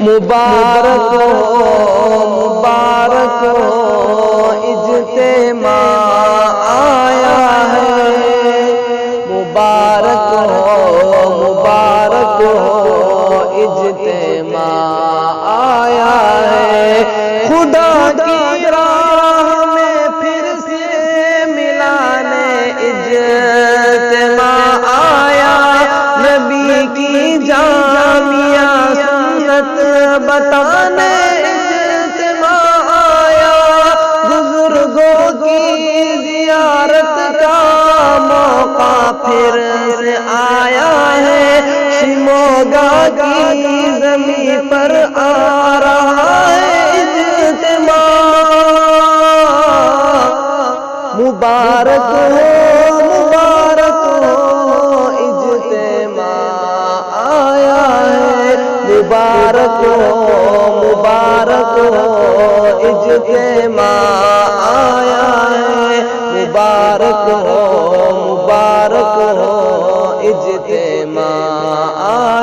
مبارک ہو اجتماع آیا ہے، مبارک ہو اجتماع آیا ہے، خدا کی راہ میں پھر سے ملانے اجتماع آیا، نبی کی جامعہ سنت بتانے اجتماع آیا، بزرگوں کی زیارت کا موقع پھر سے آیا ہے، شموگا کی زمین پر آ رہا ہے اجتماع، مبارک ہو اجتماع آیا ہے، مبارک ہو اجتماع آیا ہے، مبارک ہو اجتماع آیا ہے۔